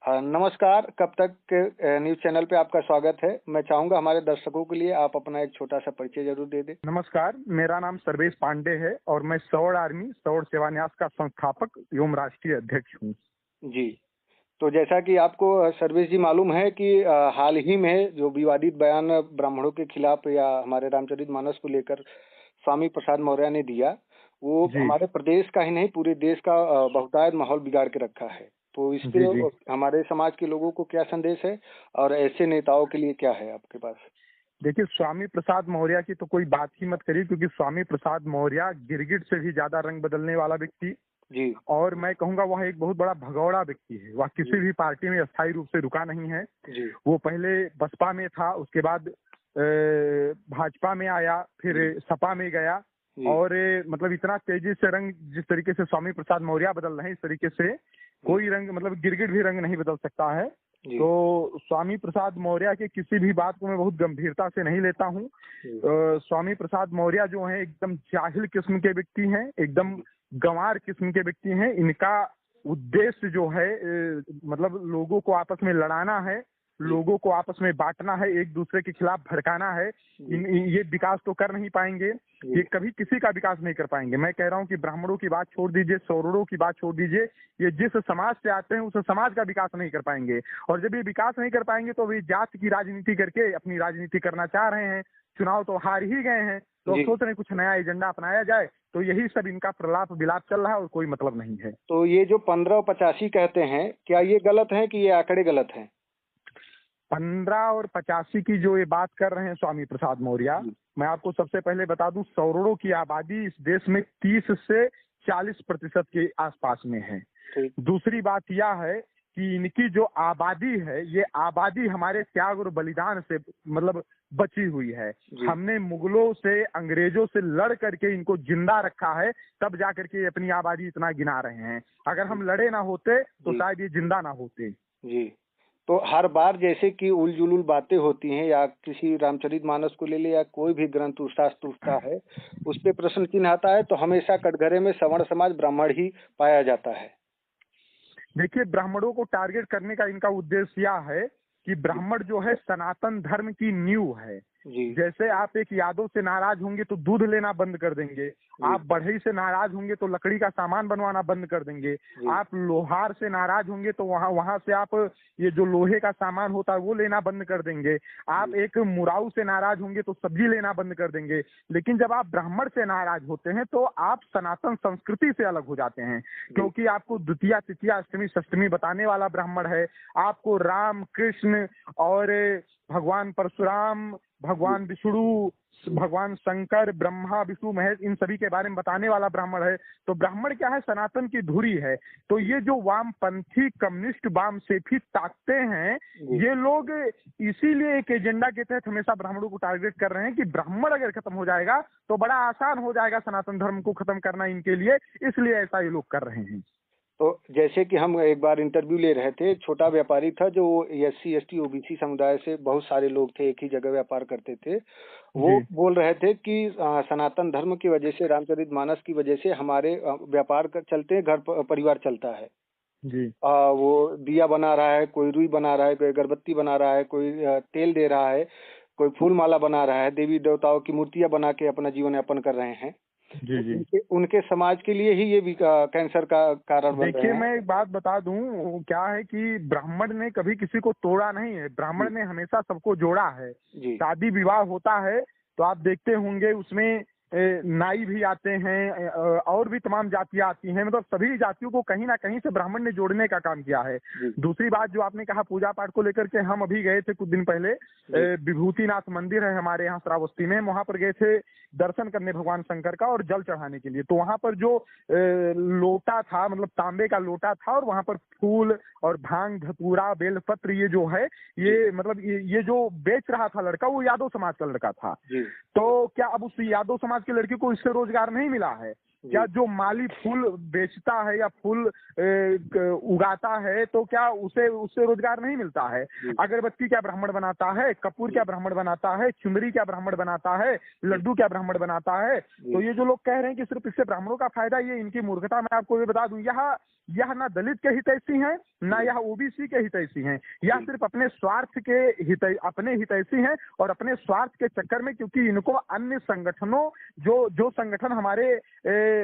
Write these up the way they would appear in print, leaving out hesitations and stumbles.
नमस्कार, कब तक न्यूज़ चैनल पे आपका स्वागत है। मैं चाहूँगा हमारे दर्शकों के लिए आप अपना एक छोटा-सा परिचय ज़रूर दे दें। नमस्कार, मेरा नाम सर्वेश पांडे है और मैं सौड़ आर्मी सौड़ सेवान्यास का संस्थापक एवं राष्ट्रीय अध्यक्ष हूँ। जी, तो जैसा कि आपको सर्वेश जी मालूम है कि हाल ही में जो विवादित बयान ब्राह्मणों के खिलाफ या हमारे रामचरितमानस को लेकर स्वामी प्रसाद मौर्य ने दिया, वो जी, हमारे प्रदेश का ही नहीं पूरे देश का बहुतायत माहौल बिगाड़ के रखा है। तो इस पे जी, जी। हमारे समाज के लोगों को क्या संदेश है और ऐसे नेताओं के लिए क्या है आपके पास? देखिए, स्वामी प्रसाद मौर्य की तो कोई बात ही मत करिए क्योंकि स्वामी प्रसाद मौर्य गिरगिट से भी ज्यादा रंग बदलने वाला व्यक्ति जी, और मैं कहूँगा वह एक बहुत बड़ा भगौड़ा व्यक्ति है। वह किसी जी, भी पार्टी में अस्थायी रूप से रुका नहीं है। जी, वो पहले बसपा में था, उसके बाद भाजपा में आया, फिर जी, सपा में गया जी, और मतलब इतना तेजी से रंग जिस तरीके से स्वामी प्रसाद मौर्य बदल रहे हैं इस तरीके से जी, कोई रंग मतलब गिरगिट भी रंग नहीं बदल सकता है। जी, तो स्वामी प्रसाद मौर्य के किसी भी बात को मैं बहुत गंभीरता से नहीं लेता हूँ। जी, स्वामी प्रसाद मौर्य जो है एकदम जाहिल किस्म के व्यक्ति हैं, एकदम गंवार किस्म के व्यक्ति हैं। इनका उद्देश्य जो है मतलब लोगों को आपस में लड़ाना है, जी, लोगों को आपस में बांटना है, एक दूसरे के खिलाफ भड़काना है। जी, ये विकास तो कर नहीं पाएंगे, ये जी, कभी किसी का विकास नहीं कर पाएंगे। मैं कह रहा हूँ कि ब्राह्मणों की बात छोड़ दीजिए, सौरों की बात छोड़ दीजिए, ये जिस समाज से आते हैं उस समाज का विकास नहीं कर पाएंगे। और जब ये विकास नहीं कर पाएंगे तो वे जात की राजनीति करके अपनी राजनीति करना चाह रहे हैं। चुनाव तो हार ही गए हैं, तो अब जी। सोच रहे हैं कुछ नया एजेंडा अपनाया जाए। तो यही सब इनका प्रलाप विलाप चल रहा है और कोई मतलब नहीं है। तो ये जो 15 और 85 कहते हैं, क्या ये गलत है कि ये आंकड़े गलत हैं? 15 और 85 की जो ये बात कर रहे हैं स्वामी प्रसाद मौर्य, जी, मैं आपको सबसे पहले बता दूं करोड़ों की आबादी इस देश में 30 से 40% के आसपास में है। ठीक। दूसरी बात यह है कि इनकी जो आबादी है ये आबादी हमारे त्याग और बलिदान से मतलब बची हुई है। जी, हमने मुगलों से अंग्रेजों से लड़ करके इनको जिंदा रखा है, तब जाकर के ये अपनी आबादी इतना गिना रहे हैं। अगर हम लड़े ना होते तो जी, शायद ये जिंदा ना होते। जी। तो हर बार जैसे कि उल-जुलूल बातें होती हैं या किसी रामचरितमानस को ले लें या कोई भी ग्रंथ शास्त्र उठता है, उस पे प्रश्न चिन्ह आता है तो हमेशा कटघरे में सवर्ण समाज ब्राह्मण ही पाया जाता है। देखिए, ब्राह्मणों को टारगेट करने का इनका उद्देश्य यह है कि जी, ब्राह्मण जो है सनातन धर्म की नींव है। जी, जैसे आप एक यादव से नाराज होंगे तो दूध लेना बंद कर देंगे, जी, आप बढ़ई से नाराज होंगे तो लकड़ी का सामान बनवाना बंद कर देंगे, जी, आप लोहार से नाराज होंगे तो वहां वहां से आप ये जो लोहे का सामान होता है वो लेना बंद कर देंगे, आप जी, एक मुराऊ से नाराज होंगे तो सब्जी लेना बंद कर देंगे। लेकिन जब आप ब्राह्मण से नाराज होते हैं तो आप सनातन संस्कृति से अलग हो जाते हैं, जी, क्योंकि आपको द्वितीया तृतीया अष्टमी षष्टमी बताने वाला ब्राह्मण है। आपको राम कृष्ण और भगवान परशुराम, जी, भगवान विष्णु, भगवान शंकर, ब्रह्मा विष्णु महेश इन सभी के बारे में बताने वाला ब्राह्मण है। तो ब्राह्मण क्या है, सनातन की धुरी है। तो ये जो वामपंथी कम्युनिस्ट वाम सेफी ताकते हैं, जी। ये लोग इसीलिए एक एजेंडा के तहत हमेशा ब्राह्मणों को टारगेट कर रहे हैं कि ब्राह्मण अगर खत्म हो जाएगा तो बड़ा आसान हो जाएगा सनातन धर्म को खत्म करना इनके लिए, इसलिए ऐसा ये लोग कर रहे हैं। तो जैसे कि हम एक बार इंटरव्यू ले रहे थे, एक छोटा व्यापारी था जो एससी, एसटी, ओबीसी समुदाय से बहुत सारे लोग थे, एक ही जगह व्यापार करते थे। वो जी, बोल रहे थे कि सनातन धर्म की वजह से, रामचरितमानस की वजह से हमारे व्यापार चलते हैं, घर परिवार चलता है। जी, वो दिया बना रहा है, कोई रुई बना रहा है, कोई अगरबत्ती बना रहा है, कोई तेल दे रहा है, कोई फूल माला बना रहा है, देवी देवताओं की मूर्तियाँ बना के अपना जीवन यापन कर रहे हैं। जी, तो जी। उनके उनके समाज के लिए ही ये भी कैंसर का कारण बन रहे देखिए, हैं। मैं एक बात बता दूं, क्या है कि ब्राह्मण ने कभी किसी को तोड़ा नहीं है, जी, ब्राह्मण ने हमेशा सबको जोड़ा है। जी, शादी विवाह होता है तो आप देखते होंगे उसमें नाई भी आते हैं, और भी तमाम जातियां आती हैं, मतलब सभी जातियों को कहीं ना कहीं से ब्राह्मण ने जोड़ने का काम किया है। जी, दूसरी बात जो आपने कहा पूजा पाठ को लेकर के, हम अभी गए थे कुछ दिन पहले, जी, विभूतिनाथ मंदिर है हमारे यहाँ श्रावस्ती में, वहां पर गए थे दर्शन करने भगवान शंकर का और जल चढ़ाने के लिए। तो वहां पर जो लोटा था, मतलब तांबे का लोटा था, और वहां पर फूल और भांग धतूरा बेलपत्र ये जो है, जी, ये मतलब ये जो बेच रहा था लड़का, वो यादव समाज का लड़का था। जी, तो क्या अब उस यादव समाज के लड़के को इससे रोजगार नहीं मिला है? क्या जी, जो माली फूल बेचता है या फूल उगाता है तो क्या उसे उससे रोजगार नहीं मिलता है? जी, अगरबत्ती क्या ब्राह्मण बनाता है? कपूर क्या ब्राह्मण बनाता है? चुनरी क्या ब्राह्मण बनाता है? जी, लड्डू क्या ब्राह्मण बनाता है? तो जी, ये जो लोग कह रहे हैं कि सिर्फ इससे ब्राह्मणों का फायदा, ये इनकी मूर्खता। मैं आपको ये बता दूं, यह यह ना दलित के हितैषी हैं, ना यह ओबीसी के हितैषी हैं, यह सिर्फ अपने स्वार्थ के अपने हितैषी हैं और अपने स्वार्थ के चक्कर में, क्योंकि इनको अन्य संगठनों जो संगठन हमारे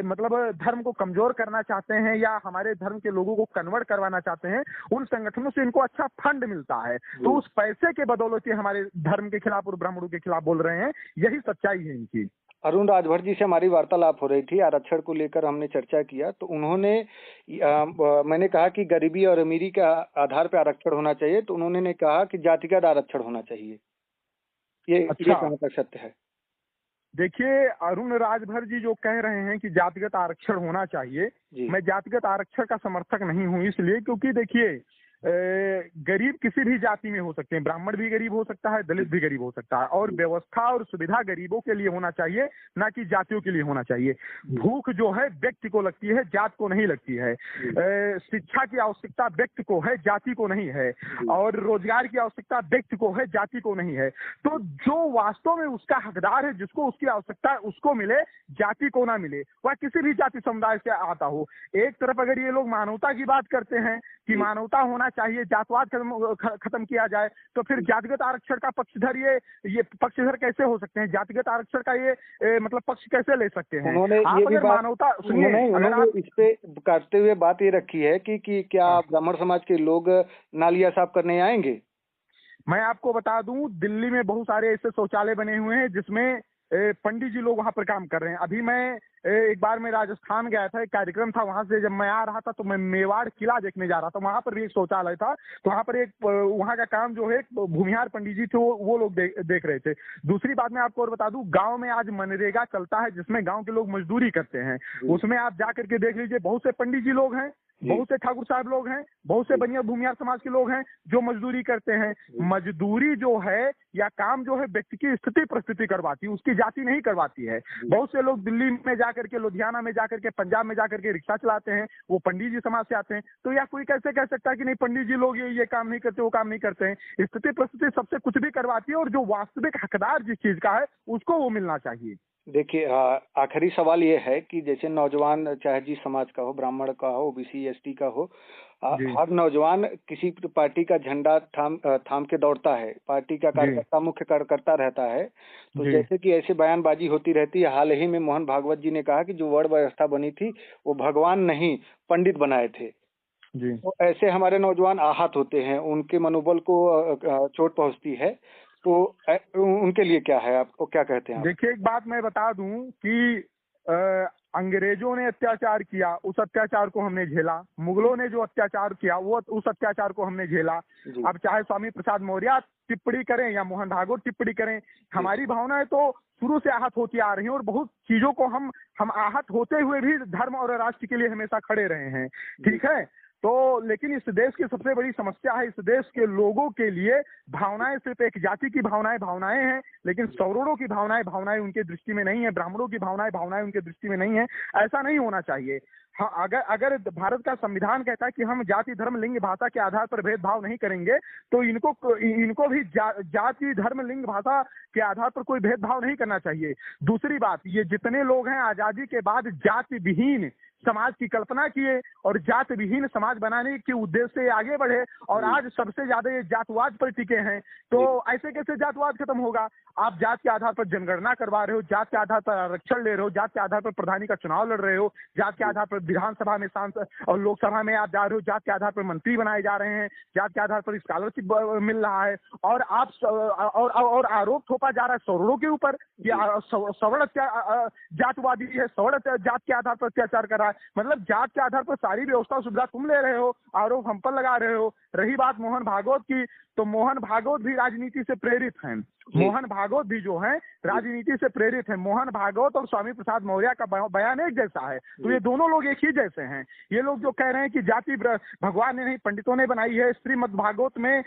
मतलब धर्म को कमजोर करना चाहते हैं या हमारे धर्म के लोगों को कन्वर्ट करवाना चाहते हैं, उन संगठनों से इनको अच्छा फंड मिलता है। तो उस पैसे के बदौलत ही हमारे धर्म के खिलाफ और ब्राह्मणों के खिलाफ बोल रहे हैं, यही सच्चाई है इनकी। अरुण राजभर जी से हमारी वार्तालाप हो रही थी, आरक्षण को लेकर हमने चर्चा किया, तो उन्होंने मैंने कहा कि गरीबी और अमीरी के आधार पर आरक्षण होना चाहिए, तो उन्होंने कहा कि जातिगत आरक्षण होना चाहिए। ये कहाँ तक सत्य है? देखिए, अरुण राजभर जी जो कह रहे हैं कि जातिगत आरक्षण होना चाहिए, मैं जातिगत आरक्षण का समर्थक नहीं हूं, इसलिए क्योंकि देखिए गरीब किसी भी जाति में हो सकते हैं, ब्राह्मण भी गरीब हो सकता है, दलित भी गरीब हो सकता है, और व्यवस्था और सुविधा गरीबों के लिए होना चाहिए, ना कि जातियों के लिए होना चाहिए। भूख जो है व्यक्ति को लगती है, जात को नहीं लगती है। शिक्षा की आवश्यकता व्यक्ति को है, जाति को नहीं है, और रोजगार की आवश्यकता व्यक्ति को है, जाति को नहीं है। तो जो वास्तव में उसका हकदार है, जिसको उसकी आवश्यकता है, उसको मिले, जाति को ना मिले, वह किसी भी जाति समुदाय से आता हो। एक तरफ अगर ये लोग मानवता की बात करते हैं कि मानवता होना चाहिए, जातवाद खत्म किया जाए, तो फिर जातिगत आरक्षण का पक्षधर ये पक्षधर कैसे हो सकते हैं? जातिगत आरक्षण का ये मतलब पक्ष कैसे ले सकते हैं? आप अगर मानवता सुनिए, अगर आप इस पे करते हुए बात ये रखी है कि क्या ब्राह्मण समाज के लोग नालियां साफ करने आएंगे? मैं आपको बता दूं, दिल्ली में बहुत सारे ऐसे शौचालय बने हुए हैं जिसमें पंडित जी लोग वहां पर काम कर रहे हैं। अभी मैं एक बार मैं राजस्थान गया था, एक कार्यक्रम था, वहां से जब मैं आ रहा था तो मैं मेवाड़ किला देखने जा रहा था, वहां पर भी एक शौचालय था। तो वहां पर एक वहां का काम जो है भूमिहार पंडित जी थे, वो लोग देख रहे थे। दूसरी बात मैं आपको और बता दूं, गांव में आज मनरेगा चलता है जिसमें गांव के लोग मजदूरी करते हैं, उसमें आप जाकर के देख लीजिए, बहुत से पंडित जी लोग हैं, बहुत से ठाकुर साहब लोग हैं, बहुत से बनिया भूमिहार समाज के लोग हैं जो मजदूरी करते हैं। मजदूरी जो है या काम जो है व्यक्ति की स्थिति परिस्थिति करवाती है, उसकी जाति नहीं करवाती है। बहुत से लोग दिल्ली में जाकर के, लुधियाना में जाकर के, पंजाब में जाकर के रिक्शा चलाते हैं, वो पंडित जी समाज से आते हैं। तो या कोई कैसे कह सकता है कि नहीं पंडित जी लोग ये काम नहीं करते, वो काम नहीं करते हैं? स्थिति परिस्थिति सबसे कुछ भी करवाती है, और जो वास्तविक हकदार जिस चीज का है उसको वो मिलना चाहिए। देखिए, आखिरी सवाल ये है कि जैसे नौजवान, चाहे जिस समाज का हो, ब्राह्मण का हो, ओबीसी एसटी का हो, हर नौजवान किसी पार्टी का झंडा थाम के दौड़ता है, पार्टी का कार्यकर्ता, मुख्य कार्यकर्ता रहता है। तो जैसे कि ऐसे बयानबाजी होती रहती है। हाल ही में मोहन भागवत जी ने कहा कि जो वर्ण व्यवस्था बनी थी वो भगवान नहीं पंडित बनाए थे। तो ऐसे हमारे नौजवान आहत होते हैं, उनके मनोबल को चोट पहुंचती है, तो उनके लिए क्या है, आपको क्या कहते हैं? देखिए, एक बात मैं बता दूं कि अंग्रेजों ने अत्याचार किया, उस अत्याचार को हमने झेला। मुगलों ने जो अत्याचार किया वो उस अत्याचार को हमने झेला। अब चाहे स्वामी प्रसाद मौर्य टिप्पणी करें या मोहन भागवत टिप्पणी करें, हमारी भावनाएं तो शुरू से आहत होती आ रही हैं, और बहुत चीजों को हम आहत होते हुए भी धर्म और राष्ट्र के लिए हमेशा खड़े रहे हैं। ठीक है, तो लेकिन इस देश की सबसे बड़ी समस्या है, इस देश के लोगों के लिए भावनाएं सिर्फ एक जाति की भावनाएं हैं, लेकिन सवर्णों की भावनाएं उनके दृष्टि में नहीं है, ब्राह्मणों की भावनाएं उनके दृष्टि में नहीं है। ऐसा नहीं होना चाहिए। हाँ, अगर भारत का संविधान कहता है कि हम जाति धर्म लिंग भाषा के आधार पर भेदभाव नहीं करेंगे, तो इनको भी जाति धर्म लिंग भाषा के आधार पर कोई भेदभाव नहीं करना चाहिए। दूसरी बात, ये जितने लोग हैं आजादी के बाद जाति विहीन समाज की कल्पना किए और जाति विहीन समाज बनाने के उद्देश्य से आगे बढ़े, और आज सबसे ज्यादा ये जातवाद पर टिके हैं। तो ऐसे कैसे जातवाद खत्म होगा? आप जात के आधार पर जनगणना करवा रहे हो, जात के आधार पर आरक्षण ले रहे हो, जात के आधार पर प्रधानी का चुनाव लड़ रहे हो, जात के आधार पर विधानसभा में सांसद और लोकसभा में आप जा रहे हो, जात के आधार पर मंत्री बनाए जा रहे हैं, जात के आधार पर स्कॉलरशिप मिल रहा है, और आप और आरोप थोपा जा रहा है सवर्णों के ऊपर, सवर्ण जातवादी है, सवर्ण जात के आधार पर अत्याचार कर रहा है। मतलब जात के आधार पर सारी व्यवस्था सुविधा तुम ले रहे हो, आरोप हम पर लगा रहे हो। रही बात मोहन भागवत की, तो मोहन भागवत भी राजनीति से प्रेरित हैं। मोहन भागवत भी जो है राजनीति से प्रेरित है। मोहन भागवत और स्वामी प्रसाद मौर्य का बयान एक जैसा है, तो ये दोनों लोग एक ही जैसे हैं। ये लोग जो कह रहे हैं कि जाति भगवान ने नहीं पंडितों ने बनाई है, श्रीमद् भागवत में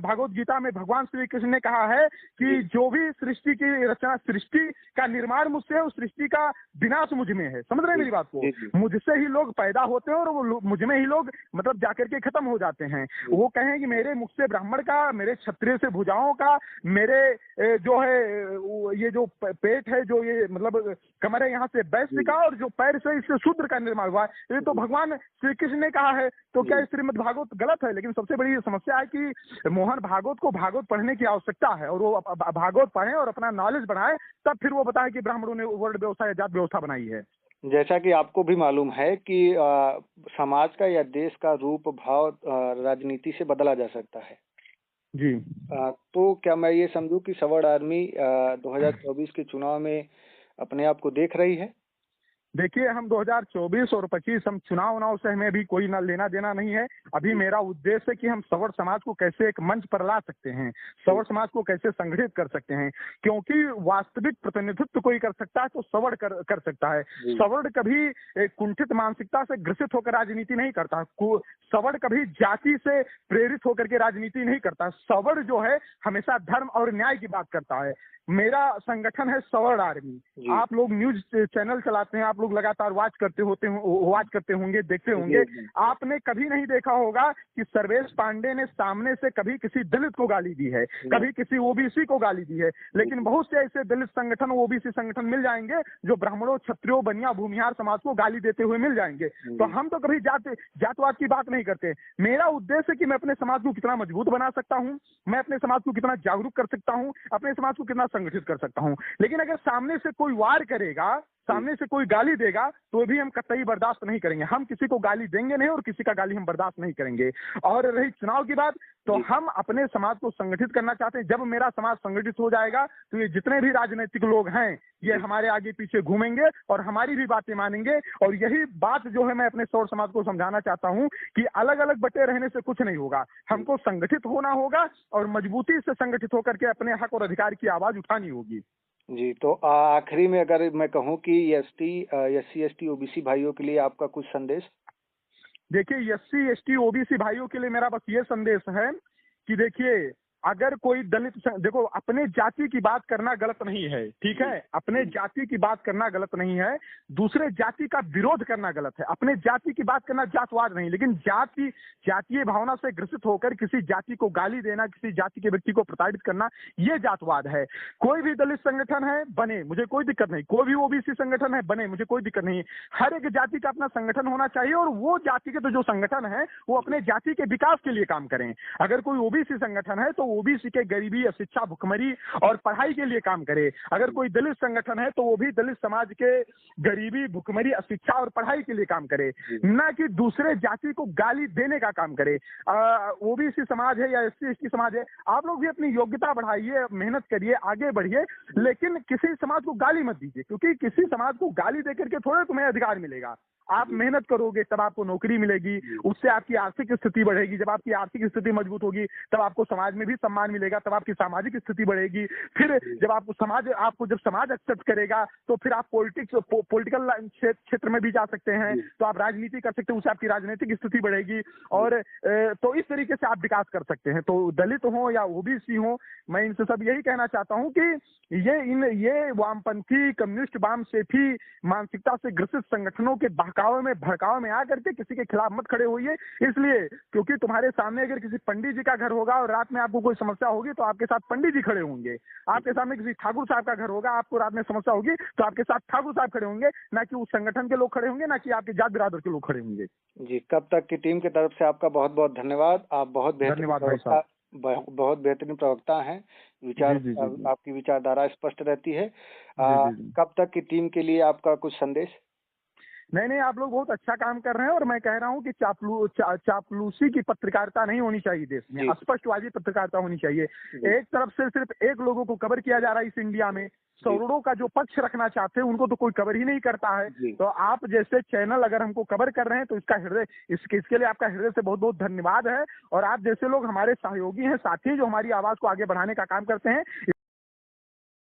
भगवत गीता में भगवान श्री कृष्ण ने कहा है कि जो भी सृष्टि की रचना, सृष्टि का निर्माण मुझसे है, उस सृष्टि का विनाश मुझ में है। समझ रहे हैं मेरी बात को? मुझसे ही लोग पैदा होते हैं और वो मुझ में ही लोग मतलब जाकर के खत्म हो जाते हैं। वो कहें कि मेरे मुख से ब्राह्मण का, मेरे क्षत्रिय से भुजाओं का, मेरे जो है ये जो पेट है, जो ये मतलब कमर है, यहाँ से वैश्य का, और जो पैर से इससे शूद्र का निर्माण हुआ है। ये तो भगवान श्री कृष्ण ने कहा है, तो क्या श्रीमद् भागवत गलत है? लेकिन सबसे बड़ी समस्या है कि मोहन भागवत को भागवत पढ़ने की आवश्यकता है, और वो भागवत पढ़े और अपना नॉलेज बढ़ाए, तब फिर वो बताए कि ब्राह्मणों ने वर्ण व्यवस्था या जात व्यवस्था बनाई है। जैसा कि आपको भी मालूम है कि समाज का या देश का रूप भाव राजनीति से बदला जा सकता है। जी। तो क्या मैं ये समझूं कि सवर्ण आर्मी 2024 के चुनाव में अपने आप को देख रही है? देखिए, हम 2024 और 25 हम चुनाव से हमें भी कोई ना लेना देना नहीं है। अभी मेरा उद्देश्य है कि हम सवर्ण समाज को कैसे एक मंच पर ला सकते हैं, सवर्ण समाज को कैसे संगठित कर सकते हैं, क्योंकि वास्तविक प्रतिनिधित्व कोई कर सकता है तो सवर्ण कर सकता है। सवर्ण कभी एक कुंठित मानसिकता से ग्रसित होकर राजनीति नहीं करता, सवर्ण कभी जाति से प्रेरित होकर के राजनीति नहीं करता। सवर्ण जो है हमेशा धर्म और न्याय की बात करता है। मेरा संगठन है सवर्ण आर्मी। आप लोग न्यूज चैनल चलाते हैं, आप लोग लगातार वॉच करते होंगे, देखते होंगे। आपने कभी नहीं देखा होगा कि सर्वेश पांडे ने सामने से कभी किसी दलित को गाली दी है, कभी किसी ओबीसी को गाली दी है। लेकिन बहुत से ऐसे दलित संगठन, ओबीसी संगठन मिल जाएंगे जो ब्राह्मणों, क्षत्रियों, बनिया, भूमिहार समाज को गाली देते हुए मिल जाएंगे। तो हम तो कभी जातवाद की बात नहीं करते। मेरा उद्देश्य है कि मैं अपने समाज को कितना मजबूत बना सकता हूँ, मैं अपने समाज को कितना जागरूक कर सकता हूँ, अपने समाज को कितना संगठित कर सकता हूं। लेकिन अगर सामने से कोई वार करेगा, सामने से कोई गाली देगा, तो भी हम कतई बर्दाश्त नहीं करेंगे। हम किसी को गाली देंगे नहीं और किसी का गाली हम बर्दाश्त नहीं करेंगे। और रही चुनाव की बात, तो हम अपने समाज को संगठित करना चाहते हैं। जब मेरा समाज संगठित हो जाएगा तो ये जितने भी राजनीतिक लोग हैं ये हमारे आगे पीछे घूमेंगे और हमारी भी बातें मानेंगे। और यही बात जो है मैं अपने सौर समाज को समझाना चाहता हूं कि अलग अलग बटे रहने से कुछ नहीं होगा, हमको संगठित होना होगा और मजबूती से संगठित होकर के अपने हक और अधिकार की आवाज उठानी होगी। जी, तो आखिरी में अगर मैं कहूं कि एससी एसटी ओबीसी भाइयों के लिए आपका कुछ संदेश? देखिए, एससी एसटी ओबीसी भाइयों के लिए मेरा बस ये संदेश है कि देखिए, अगर कोई दलित, देखो, अपने जाति की बात करना गलत नहीं है, ठीक है, अपने जाति की बात करना गलत नहीं है, दूसरे जाति का विरोध करना गलत है। अपने जाति की बात करना जातवाद नहीं, लेकिन जातीय भावना से ग्रसित होकर किसी जाति को गाली देना, किसी जाति के व्यक्ति को प्रताड़ित करना, ये जातवाद है। कोई भी दलित संगठन है बने, मुझे कोई दिक्कत नहीं। कोई भी ओबीसी संगठन है बने, मुझे कोई दिक्कत नहीं। हर एक जाति का अपना संगठन होना चाहिए और वो जाति के तो जो संगठन है वो अपने जाति के विकास के लिए काम करें। अगर कोई ओबीसी संगठन है तो ओबीसी के गरीबी, अशिक्षा, भुखमरी और पढ़ाई के लिए काम करे। अगर कोई दलित संगठन है तो वो भी दलित समाज के गरीबी, भुखमरी, अशिक्षा और पढ़ाई के लिए काम करे, ना कि दूसरे जाति को गाली देने का काम करे। ओबीसी समाज है या एससी एसटी समाज है, आप लोग भी अपनी योग्यता बढ़ाइए, मेहनत करिए, आगे बढ़िए, लेकिन किसी समाज को गाली मत दीजिए, क्योंकि किसी समाज को गाली देकर के थोड़ा तुम्हें अधिकार मिलेगा। आप मेहनत करोगे तब आपको नौकरी मिलेगी, उससे आपकी आर्थिक स्थिति बढ़ेगी। जब आपकी आर्थिक स्थिति मजबूत होगी तब आपको समाज में भी सम्मान मिलेगा, तब आपकी सामाजिक स्थिति बढ़ेगी। फिर जब जब समाज एक्सेप्ट करेगा तो फिर आप पॉलिटिकल क्षेत्र में भी जा सकते हैं, तो आप राजनीति कर सकते हैं, उससे आपकी राजनीतिक स्थिति बढ़ेगी और तो इस तरीके से आप विकास कर सकते हैं। तो दलित हो या ओबीसी हो, मैं इनसे सब यही कहना चाहता हूं कि ये वामपंथी, कम्युनिस्ट, वाम सेठी मानसिकता से ग्रसित संगठनों के भड़कावे में आकर के किसी के खिलाफ मत खड़े होइए। इसलिए क्योंकि तुम्हारे सामने अगर किसी पंडित जी का घर होगा और रात में आपको कोई समस्या होगी तो आपके साथ पंडित जी खड़े होंगे। आपके सामने किसी ठाकुर साहब का घर होगा, आपको रात में समस्या होगी तो आपके साथ ठाकुर साहब खड़े होंगे, ना कि उस संगठन के लोग खड़े होंगे, ना कि आपके जात बिरादर के लोग खड़े होंगे। जी, कब तक की टीम की तरफ से आपका बहुत बहुत धन्यवाद। आप बहुत बेहतरीन प्रवक्ता हैं। आपकी विचारधारा स्पष्ट रहती है। कब तक की टीम के लिए आपका कुछ संदेश? नहीं, आप लोग बहुत अच्छा काम कर रहे हैं और मैं कह रहा हूं कि चापलूसी की पत्रकारिता नहीं होनी चाहिए देश में, स्पष्टवादी पत्रकारिता होनी चाहिए। एक तरफ से सिर्फ एक लोगों को कवर किया जा रहा है इस इंडिया में, सौरों का जो पक्ष रखना चाहते हैं उनको तो कोई कवर ही नहीं करता है। तो आप जैसे चैनल अगर हमको कवर कर रहे हैं तो इसके लिए आपका हृदय से बहुत बहुत धन्यवाद है। और आप जैसे लोग हमारे सहयोगी हैं, साथी जो हमारी आवाज को आगे बढ़ाने का काम करते हैं।